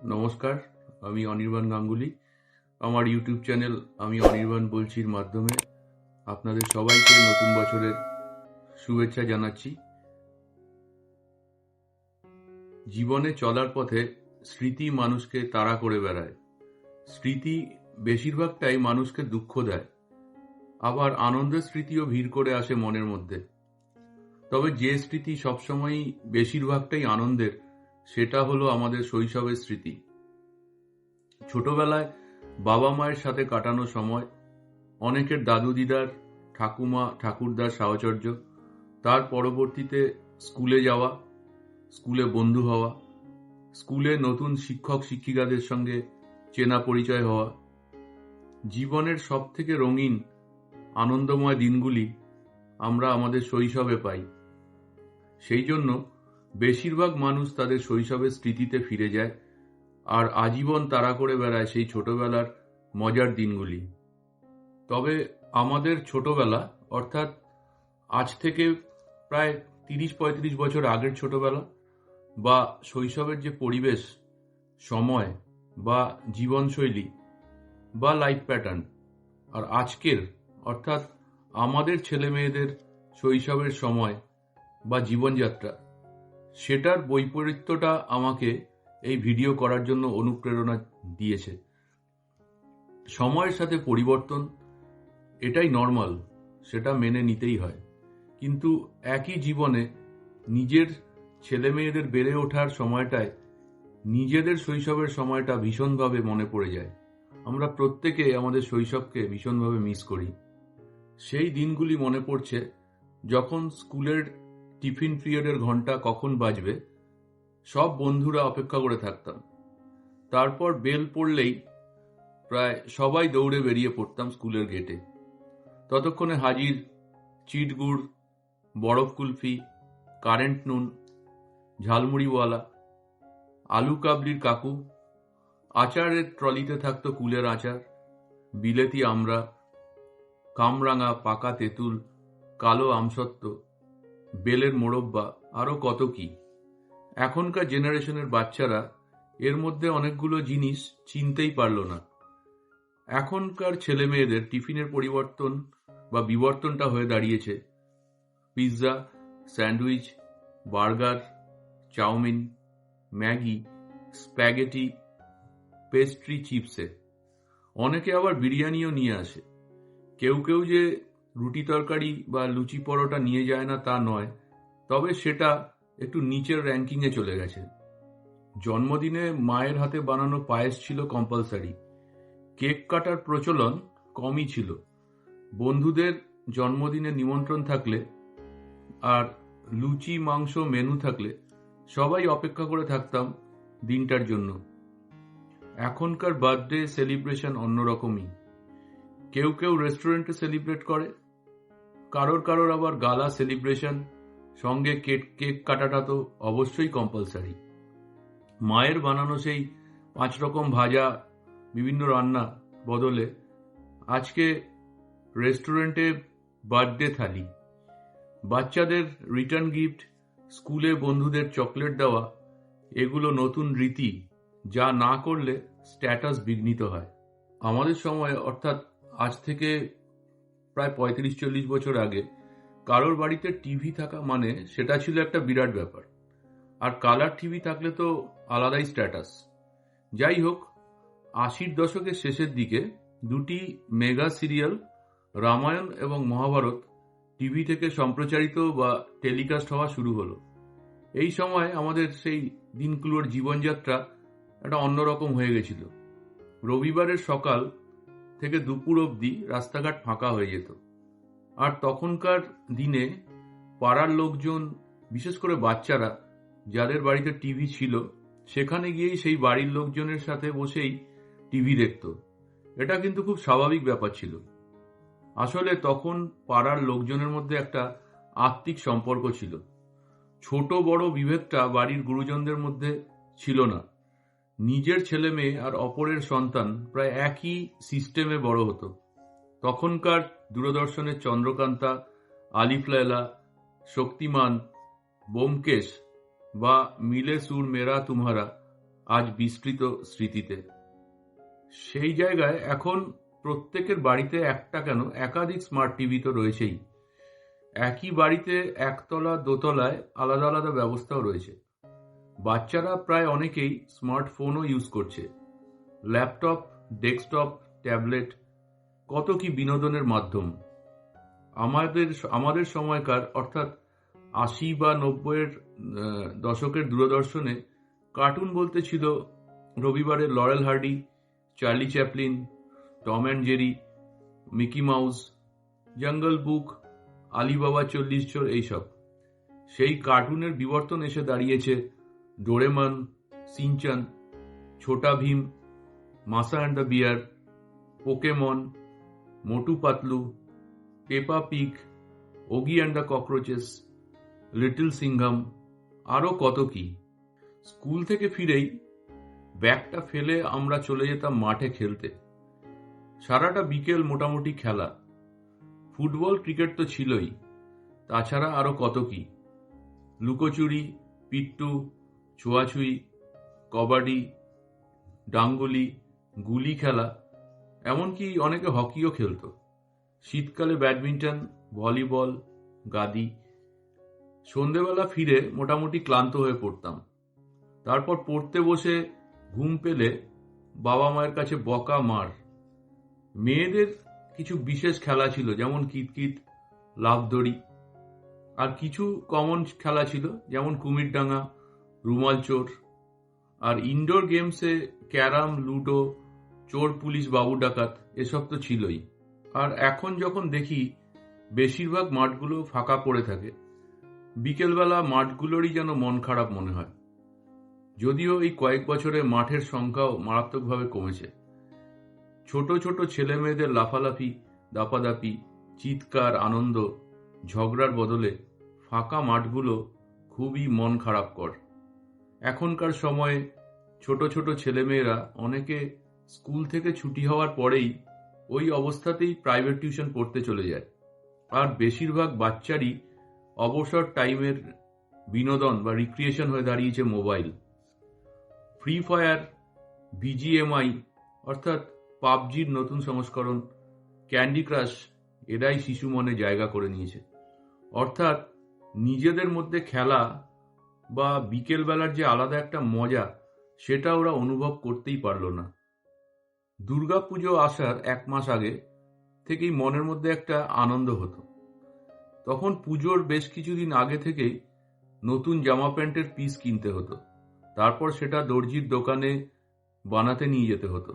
নমস্কার, আমি অনির্বাণ গাঙ্গুলি। আমার ইউটিউব চ্যানেল আমি অনির্বাণ বলছির মাধ্যমে আপনাদের সবাইকে নতুন বছরের শুভেচ্ছা জানাচ্ছি। জীবনে চলার পথে স্মৃতি মানুষকে তাড়া করে বেড়ায়। স্মৃতি বেশিরভাগটাই মানুষকে দুঃখ দেয়, আবার আনন্দের স্মৃতিও ভিড় করে আসে মনের মধ্যে। তবে যে স্মৃতি সবসময়ই বেশিরভাগটাই আনন্দের, সেটা হলো আমাদের শৈশবের স্মৃতি। ছোটবেলায় বাবা মায়ের সাথে কাটানো সময়, অনেকের দাদু দিদার, ঠাকুমা ঠাকুরদার সাহচর্য, তার পরবর্তীতে স্কুলে যাওয়া, স্কুলে বন্ধু হওয়া, স্কুলে নতুন শিক্ষক শিক্ষিকাদের সঙ্গে চেনা পরিচয় হওয়া, জীবনের সব থেকে রঙিন আনন্দময় দিনগুলি আমরা আমাদের শৈশবে পাই। সেই জন্য বেশিরভাগ মানুষ তাদের শৈশবের স্মৃতিতে ফিরে যায় আর আজীবন তাড়া করে বেড়ায় সেই ছোটবেলার মজার দিনগুলি। তবে আমাদের ছোটবেলা, অর্থাৎ আজ থেকে প্রায় ৩০-৩৫ বছর আগের ছোটবেলা বা শৈশবের যে পরিবেশ, সময় বা জীবনশৈলী বা লাইফ প্যাটার্ন, আর আজকের অর্থাৎ আমাদের ছেলে মেয়েদের শৈশবের সময় বা জীবনযাত্রা, সেটার বৈপরীত্যটা আমাকে এই ভিডিও করার জন্য অনুপ্রেরণা দিয়েছে। সময়ের সাথে পরিবর্তন, এটাই নর্মাল, সেটা মেনে নিতেই হয়। কিন্তু একই জীবনে নিজের ছেলে মেয়েদের বেড়ে ওঠার সময়টায় নিজেদের শৈশবের সময়টা ভীষণভাবে মনে পড়ে যায়। আমরা প্রত্যেকে আমাদের শৈশবকে ভীষণভাবে মিস করি। সেই দিনগুলি মনে পড়ছে যখন স্কুলের টিফিন পিরিয়ডের ঘন্টা কখন বাজবে সব বন্ধুরা অপেক্ষা করে থাকতাম। তারপর বেল পড়লেই প্রায় সবাই দৌড়ে বেরিয়ে পড়তাম স্কুলের গেটে। ততক্ষণে হাজির চিটগুড়, বরফ কুলফি, কারেন্ট নুন, ঝালমুড়িওয়ালা, আলু কাবলির কাকু, আচারের ট্রলিতে থাকতো কুলের আচার, বিলেতি আমড়া, কামরাঙা পাকা তেঁতুল, কালো আমসত্ত্ব, বেলের মোড়ব্বা, আরো কত কি। এখনকার জেনারেশনের বাচ্চারা এর মধ্যে অনেকগুলো জিনিস চিনতেই পারল না। এখনকার ছেলে মেয়েদের টিফিনের পরিবর্তন বা বিবর্তনটা হয়ে দাঁড়িয়েছে pizza, sandwich, burger, chowmein, Maggi, spaghetti, pastry, চিপসে। অনেকে আবার বিরিয়ানিও নিয়ে আসে। কেউ কেউ যে রুটি তরকারি বা লুচি পরোটা নিয়ে যায় না তা নয়, তবে সেটা একটু নিচের র্যাঙ্কিংয়ে চলে গেছে। জন্মদিনে মায়ের হাতে বানানো পায়েস ছিল কম্পালসারি। কেক কাটার প্রচলন কমই ছিল। বন্ধুদের জন্মদিনে নিমন্ত্রণ থাকলে আর লুচি মাংস মেনু থাকলে সবাই অপেক্ষা করে থাকতাম দিনটার জন্য। এখনকার বার্থডে সেলিব্রেশন অন্যরকমই। কেউ কেউ রেস্টুরেন্টে সেলিব্রেট করে, কারোর আবার গালা সেলিব্রেশন, সঙ্গে কেক কাটাটা তো অবশ্যই কম্পালসারি। মায়ের বানানো সেই 5 রকম ভাজা, বিভিন্ন রান্না বদলে আজকে রেস্টুরেন্টে বার্থডে থালি। বাচ্চাদের রিটার্ন গিফট, স্কুলে বন্ধুদের চকলেট দেওয়া, এগুলো নতুন রীতি, যা না করলে স্ট্যাটাস বিঘ্নিত হয়। আমাদের সময়, অর্থাৎ আজ থেকে প্রায় 35-40 বছর আগে, কারোর বাড়িতে টিভি থাকা মানে সেটা ছিল একটা বিরাট ব্যাপার। আর কালার টিভি থাকলে তো আলাদাই স্ট্যাটাস। যাই হোক, 80-র দশকের শেষের দিকে দুটি মেগা সিরিয়াল রামায়ণ এবং মহাভারত টিভি থেকে সম্প্রচারিত বা টেলিকাস্ট হওয়া শুরু হলো। এই সময় আমাদের সেই দিনগুলোর জীবনযাত্রা একটা অন্যরকম হয়ে গেছিল। রবিবারের সকাল থেকে দুপুর অবধি রাস্তাঘাট ফাঁকা হয়ে যেত। আর তখনকার দিনে পাড়ার লোকজন, বিশেষ করে বাচ্চারা যাদের বাড়িতে টিভি ছিল, সেখানে গিয়েই সেই বাড়ির লোকজনের সাথে বসেই টিভি দেখত। এটা কিন্তু খুব স্বাভাবিক ব্যাপার ছিল। আসলে তখন পাড়ার লোকজনের মধ্যে একটা আত্মিক সম্পর্ক ছিল। ছোট বড় বিভেদটা বাড়ির গুরুজনদের মধ্যে ছিল না। নিজের ছেলে মেয়ে আর অপরের সন্তান প্রায় একই সিস্টেমে বড় হতো। তখনকার দূরদর্শনের চন্দ্রকান্তা, আলিফ লায়লা, শক্তিমান, ব্যোমকেশ বা মিলে সুর মেরা তুমহারা আজ বিস্তৃত স্মৃতিতে। সেই জায়গায় এখন প্রত্যেকের বাড়িতে একটা কেন একাধিক স্মার্ট টিভি তো রয়েছেই। একই বাড়িতে একতলা দোতলায় আলাদা আলাদা ব্যবস্থাও রয়েছে। বাচ্চারা প্রায় অনেকেই স্মার্টফোনও ইউজ করছে। ল্যাপটপ, ডেস্কটপ, ট্যাবলেট, কত কি বিনোদনের মাধ্যম। আমাদের সময়কার অর্থাৎ ৮০ বা ৯০-এর দশকের দূরদর্শনে কার্টুন বলতে ছিল রবিবারে Laurel Hardy, Charlie Chaplin, Tom and Jerry, Mickey Mouse, jungle book, Alibaba ৪০ চোর, এইসব। সেই কার্টুনের বিবর্তন এসে দাঁড়িয়েছে Doraemon, Shinchan, Chhota Bheem, Masha and the bear, Pokemon, Motu Patlu, Peppa Pig, Oggy and the cockroaches, Little Singham, আরও কত কি। স্কুল থেকে ফিরেই ব্যাগটা ফেলে আমরা চলে যেতাম মাঠে খেলতে। সারাটা বিকেল মোটামুটি খেলা। ফুটবল, ক্রিকেট তো ছিলই, তাছাড়া আরও কত কি। লুকোচুরি, পিট্টু, ছোঁয়াছুঁয়ি, কবাডি, ডাঙ্গুলি, গুলি খেলা, এমনকি অনেকে হকিও খেলত। শীতকালে ব্যাডমিন্টন, ভলিবল, গাদি। সন্ধেবেলা ফিরে মোটামুটি ক্লান্ত হয়ে পড়তাম। তারপর পড়তে বসে ঘুম পেলে বাবা মায়ের কাছে বকা, মার। মেয়েদের কিছু বিশেষ খেলা ছিল, যেমন কিতকিত, লাফদড়ি। আর কিছু কমন খেলা ছিল, যেমন কুমিরডাঙ্গা, রুমাল চোর। আর ইনডোর গেমসে ক্যারাম, লুডো, চোর পুলিশ, বাবু ডাকাত, এসব তো ছিলই। আর এখন যখন দেখি বেশিরভাগ মাঠগুলো ফাঁকা পড়ে থাকে, বিকেলবেলা মাঠগুলোরই যেন মন খারাপ মনে হয়। যদিও এই কয়েক বছরে মাঠের সংখ্যাও মারাত্মকভাবে কমেছে। ছোট ছোট ছেলে মেয়েদের লাফালাফি, দাপাদাপি, চিৎকার, আনন্দ, ঝগড়ার বদলে ফাঁকা মাঠগুলো খুবই মন খারাপ কর। এখনকার সময়ে ছোট ছোট ছেলেমেয়েরা অনেকে স্কুল থেকে ছুটি হওয়ার পরেই ওই অবস্থাতেই প্রাইভেট টিউশন পড়তে চলে যায়। আর বেশিরভাগ বাচ্চারই অবসর টাইমের বিনোদন বা রিক্রিয়েশন হয়ে দাঁড়িয়েছে মোবাইল। ফ্রি ফায়ার, বিজিএমআই অর্থাৎ পাবজির নতুন সংস্করণ, ক্যান্ডি ক্রাশ, এরাই শিশু মনে জায়গা করে নিয়েছে। অর্থাৎ নিজেদের মধ্যে খেলা বা বিকেলবেলার যে আলাদা একটা মজা, সেটা ওরা অনুভব করতেই পারল না। দুর্গাপুজো আসার ১ মাস আগে থেকেই মনের মধ্যে একটা আনন্দ হতো। তখন পুজোর বেশ কিছুদিন আগে থেকেই নতুন জামা প্যান্টের পিস কিনতে হতো। তারপর সেটা দর্জির দোকানে বানাতে নিয়ে যেতে হতো।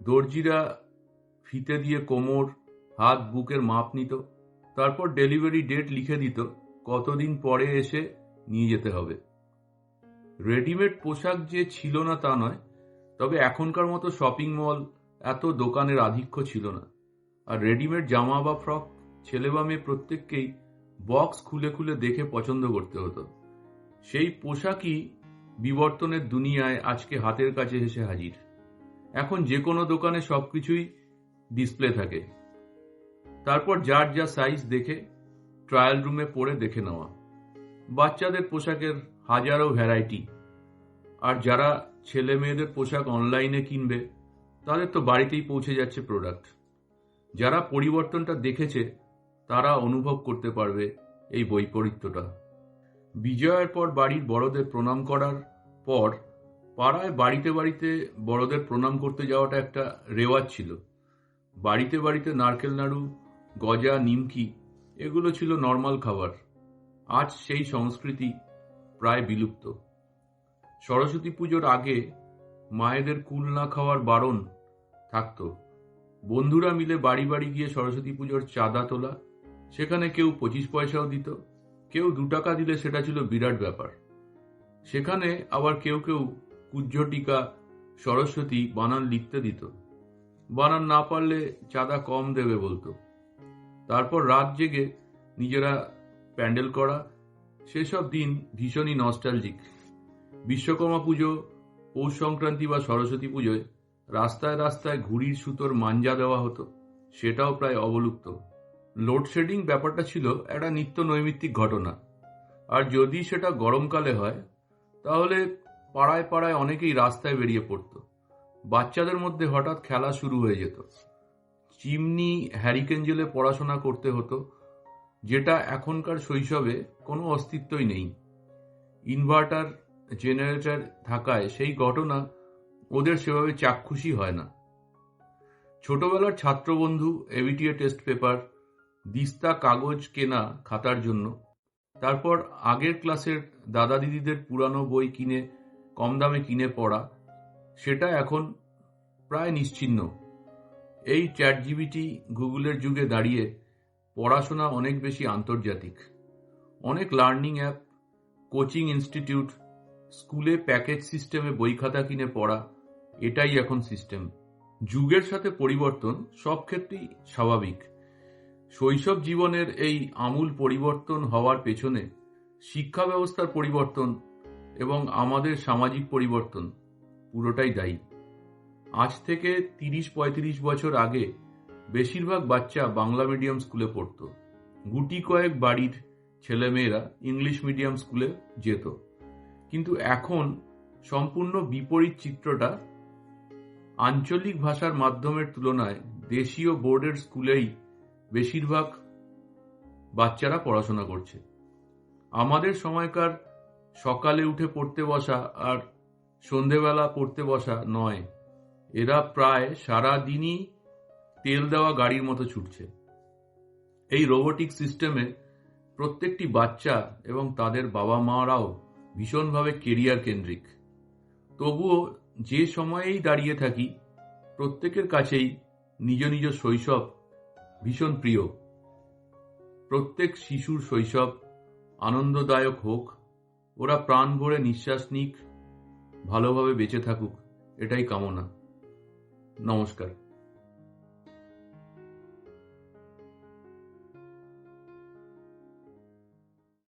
দর্জিরা ফিতে দিয়ে কোমর, হাত, বুকের মাপ নিত। তারপর ডেলিভারি ডেট লিখে দিত, কতদিন পরে এসে নিয়ে যেতে হবে। রেডিমেড পোশাক যে ছিল না তা নয়, তবে এখনকার মতো শপিং মল, এত দোকানের আধিক্য ছিল না। আর রেডিমেড জামা বা ফ্রক ছেলে বা মেয়ে প্রত্যেককেই বক্স খুলে খুলে দেখে পছন্দ করতে হতো। সেই পোশাকই বিবর্তনের দুনিয়ায় আজকে হাতের কাছে এসে হাজির। এখন যে কোনো দোকানে সবকিছুই ডিসপ্লে থাকে। তারপর যার যা সাইজ দেখে ট্রায়াল রুমে পরে দেখে নেওয়া। বাচ্চাদের পোশাকের হাজারো ভ্যারাইটি। আর যারা ছেলে মেয়েদের পোশাক অনলাইনে কিনবে, তাদের তো বাড়িতেই পৌঁছে যাচ্ছে প্রোডাক্ট। যারা পরিবর্তনটা দেখেছে তারা অনুভব করতে পারবে এই বৈপরীত্যটা। বিজয়ের পর বাড়ির বড়দের প্রণাম করার পর পাড়ায় বাড়িতে বাড়িতে বড়দের প্রণাম করতে যাওয়াটা একটা রেওয়াজ ছিল। বাড়িতে বাড়িতে নারকেল নাড়ু, গজা, নিমকি, এগুলো ছিল নর্মাল খাবার। আজ সেই সংস্কৃতি প্রায় বিলুপ্ত। সরস্বতী পুজোর আগে মায়েদের কুল না খাওয়ার বারণ থাকতো। বন্ধুরা মিলে বাড়ি বাড়ি গিয়ে সরস্বতী পুজোর চাঁদা তোলা। সেখানে কেউ 25 পয়সাও দিত, কেউ 2 টাকা দিলে সেটা ছিল বিরাট ব্যাপার। সেখানে আবার কেউ কেউ কুজ্জ টিকা, সরস্বতী বানান লিখতে দিত। বানান না পারলে চাঁদা কম দেবে বলতো। তারপর রাত জেগে নিজেরা প্যান্ডেল করা, সেসব দিন ভীষণই নস্টালজিক। বিশ্বকর্মা পুজো, পৌষ সংক্রান্তি বা সরস্বতী পুজোয় রাস্তায় রাস্তায় ঘুড়ির সুতোর মাঞ্জা দেওয়া হতো, সেটাও প্রায় অবলুপ্ত। লোডশেডিং ব্যাপারটা ছিল একটা নিত্য নৈমিত্তিক ঘটনা। আর যদি সেটা গরমকালে হয়, তাহলে পাড়ায় পাড়ায় অনেকেই রাস্তায় বেরিয়ে পড়তো। বাচ্চাদের মধ্যে হঠাৎ খেলা শুরু হয়ে যেত। চিমনি, হ্যারিকেন জ্বেলে পড়াশোনা করতে হতো, যেটা এখনকার শৈশবে কোনো অস্তিত্বই নেই। ইনভার্টার, জেনারেটর থাকায় সেই ঘটনা ওদের সেভাবে চাক্ষুষী হয় না। ছোটবেলার ছাত্রবন্ধু, এবিটিএ টেস্ট পেপার, দিস্তা কাগজ কেনা খাতার জন্য, তারপর আগের ক্লাসের দাদা দিদিদের পুরানো বই কিনে কম দামে কিনে পড়া, সেটা এখন প্রায় নিশ্চিহ্ন। এই চ্যাটজিপিটি, গুগলের যুগে দাঁড়িয়ে পড়াশোনা অনেক বেশি আন্তর্জাতিক। অনেক লার্নিং অ্যাপ, কোচিং ইনস্টিটিউট, স্কুলে প্যাকেজ সিস্টেমে বই খাতা কিনে পড়া, এটাই এখন সিস্টেম। যুগের সাথে পরিবর্তন সব ক্ষেত্রেই স্বাভাবিক। শৈশব জীবনের এই আমূল পরিবর্তন হওয়ার পেছনে শিক্ষা ব্যবস্থার পরিবর্তন এবং আমাদের সামাজিক পরিবর্তন পুরোটাই দায়ী। আজ থেকে ৩০-৩৫ বছর আগে বেশিরভাগ বাচ্চা বাংলা মিডিয়াম স্কুলে পড়ত। গুটি কয়েক বাড়ির ছেলেমেয়েরা ইংলিশ মিডিয়াম স্কুলে যেত। কিন্তু এখন সম্পূর্ণ বিপরীত চিত্রটা। আঞ্চলিক ভাষার মাধ্যমের তুলনায় দেশীয় বোর্ডের স্কুলেই বেশিরভাগ বাচ্চারা পড়াশোনা করছে। আমাদের সময়কার সকালে উঠে পড়তে বসা আর সন্ধেবেলা পড়তে বসা নয়, এরা প্রায় সারা দিনই তেল দেওয়া গাড়ির মতো ছুটছে। এই রোবোটিক সিস্টেমে প্রত্যেকটি বাচ্চা এবং তাদের বাবা মারাও ভীষণভাবে কেরিয়ার কেন্দ্রিক। তবুও যে সময়েই দাঁড়িয়ে থাকি, প্রত্যেকের কাছেই নিজ নিজ শৈশব ভীষণ প্রিয়। প্রত্যেক শিশুর শৈশব আনন্দদায়ক হোক, ওরা প্রাণ ভরে নিঃশ্বাস নিক, ভালোভাবে বেঁচে থাকুক, এটাই কামনা। নমস্কার।